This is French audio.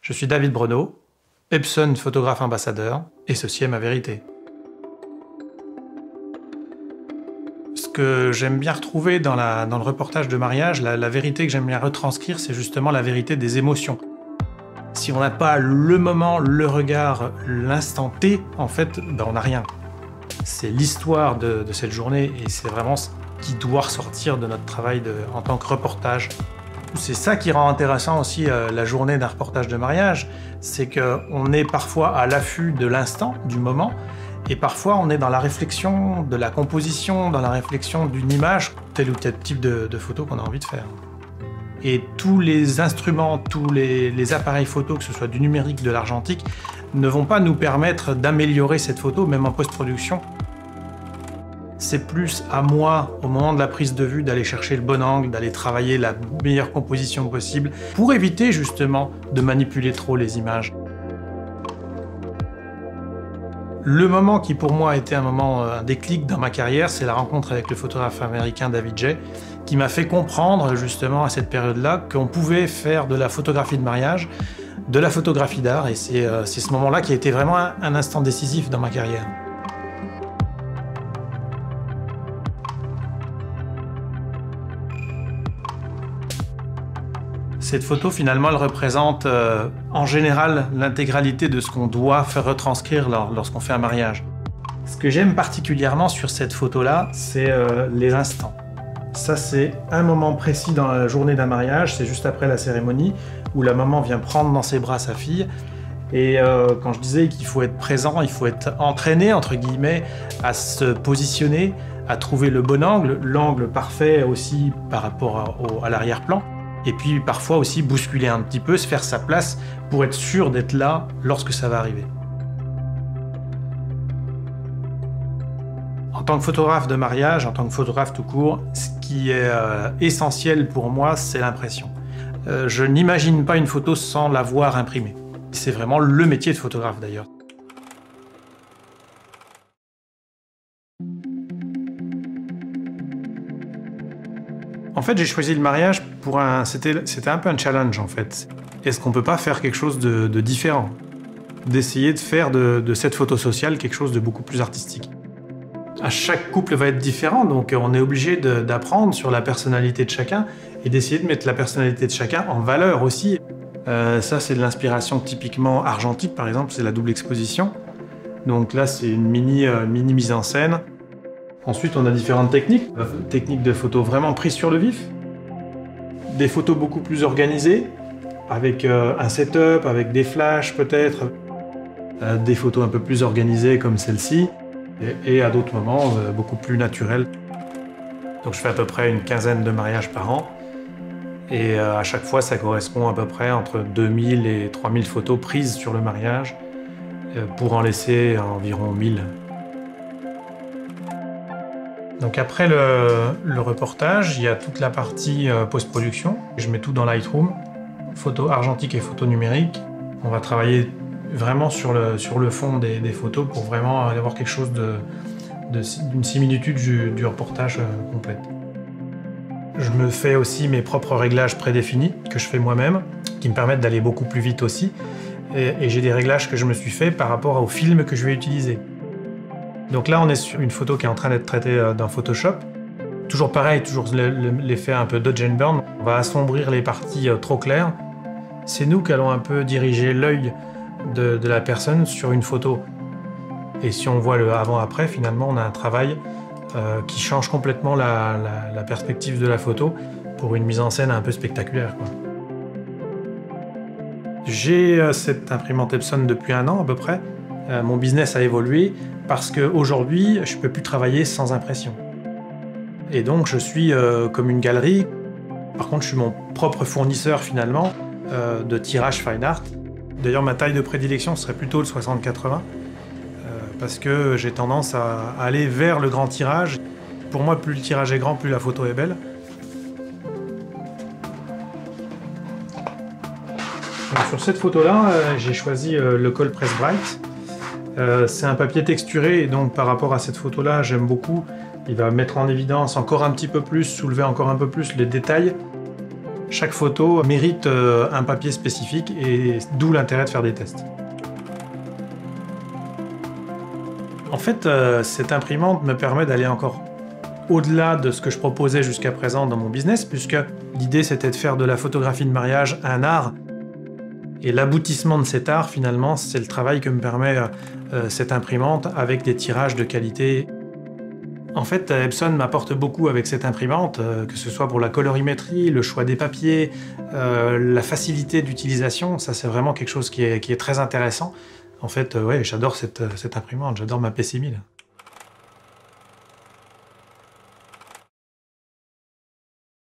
Je suis David Breneau, Epson photographe ambassadeur, et ceci est ma vérité. Ce que j'aime bien retrouver dans le reportage de mariage, la vérité que j'aime bien retranscrire, c'est justement la vérité des émotions. Si on n'a pas le moment, le regard, l'instant T, en fait, on n'a rien. C'est l'histoire de cette journée et c'est vraiment ce qui doit ressortir de notre travail en tant que reportage. C'est ça qui rend intéressant aussi la journée d'un reportage de mariage, c'est qu'on est parfois à l'affût de l'instant, du moment, et parfois on est dans la réflexion de la composition, dans la réflexion d'une image, tel ou tel type de photo qu'on a envie de faire. Et tous les instruments, tous les appareils photo, que ce soit du numérique, de l'argentique, ne vont pas nous permettre d'améliorer cette photo, même en post-production. C'est plus à moi, au moment de la prise de vue, d'aller chercher le bon angle, d'aller travailler la meilleure composition possible, pour éviter justement de manipuler trop les images. Le moment qui pour moi a été un déclic dans ma carrière, c'est la rencontre avec le photographe américain David Jay, qui m'a fait comprendre justement à cette période-là qu'on pouvait faire de la photographie de mariage, de la photographie d'art, et c'est ce moment-là qui a été vraiment un instant décisif dans ma carrière. Cette photo, finalement, elle représente en général l'intégralité de ce qu'on doit faire retranscrire lorsqu'on fait un mariage. Ce que j'aime particulièrement sur cette photo-là, c'est les instants. Ça, c'est un moment précis dans la journée d'un mariage, c'est juste après la cérémonie, où la maman vient prendre dans ses bras sa fille. Et quand je disais qu'il faut être présent, il faut être entraîné, entre guillemets, à se positionner, à trouver le bon angle, l'angle parfait aussi par rapport à l'arrière-plan. Et puis parfois aussi bousculer un petit peu, se faire sa place pour être sûr d'être là lorsque ça va arriver. En tant que photographe de mariage, en tant que photographe tout court, ce qui est essentiel pour moi, c'est l'impression. Je n'imagine pas une photo sans la voir imprimée. C'est vraiment le métier de photographe d'ailleurs. En fait, j'ai choisi le mariage pour c'était un peu un challenge en fait. Est-ce qu'on peut pas faire quelque chose de différent? D'essayer de faire de cette photo sociale quelque chose de beaucoup plus artistique. À chaque couple va être différent, donc on est obligé d'apprendre sur la personnalité de chacun et d'essayer de mettre la personnalité de chacun en valeur aussi. Ça, c'est de l'inspiration typiquement argentique, par exemple, c'est la double exposition. Donc là, c'est une mini mise en scène. Ensuite, on a différentes techniques. Techniques de photos vraiment prises sur le vif. Des photos beaucoup plus organisées, avec un setup, avec des flashs peut-être. Des photos un peu plus organisées comme celle-ci. Et à d'autres moments, beaucoup plus naturelles. Donc je fais à peu près une quinzaine de mariages par an. Et à chaque fois, ça correspond à peu près entre 2000 et 3000 photos prises sur le mariage, pour en laisser environ 1000. Donc après le reportage, il y a toute la partie post-production. Je mets tout dans Lightroom, photo argentique et photo numérique. On va travailler vraiment sur le fond des photos pour vraiment avoir quelque chose d'une similitude du reportage complète. Je me fais aussi mes propres réglages prédéfinis que je fais moi-même, qui me permettent d'aller beaucoup plus vite aussi. Et j'ai des réglages que je me suis fait par rapport au film que je vais utiliser. Donc là, on est sur une photo qui est en train d'être traitée dans Photoshop. Toujours pareil, toujours l'effet un peu dodge and burn. On va assombrir les parties trop claires. C'est nous qui allons un peu diriger l'œil de la personne sur une photo. Et si on voit le avant-après, finalement, on a un travail qui change complètement la perspective de la photo pour une mise en scène un peu spectaculaire, quoi. J'ai cette imprimante Epson depuis 1 an à peu près. Mon business a évolué parce qu'aujourd'hui, je ne peux plus travailler sans impression. Et donc, je suis comme une galerie. Par contre, je suis mon propre fournisseur finalement de tirage fine art. D'ailleurs, ma taille de prédilection serait plutôt le 60-80 parce que j'ai tendance à aller vers le grand tirage. Pour moi, plus le tirage est grand, plus la photo est belle. Donc, sur cette photo-là, j'ai choisi le Cold Press Bright. C'est un papier texturé et donc par rapport à cette photo-là, j'aime beaucoup. Il va mettre en évidence encore un petit peu plus, soulever encore un peu plus les détails. Chaque photo mérite un papier spécifique et d'où l'intérêt de faire des tests. En fait, cette imprimante me permet d'aller encore au-delà de ce que je proposais jusqu'à présent dans mon business, puisque l'idée c'était de faire de la photographie de mariage un art. Et l'aboutissement de cet art, finalement, c'est le travail que me permet cette imprimante avec des tirages de qualité. En fait, Epson m'apporte beaucoup avec cette imprimante, que ce soit pour la colorimétrie, le choix des papiers, la facilité d'utilisation. Ça, c'est vraiment quelque chose qui est très intéressant. En fait, ouais, j'adore cette imprimante, j'adore ma PC1000.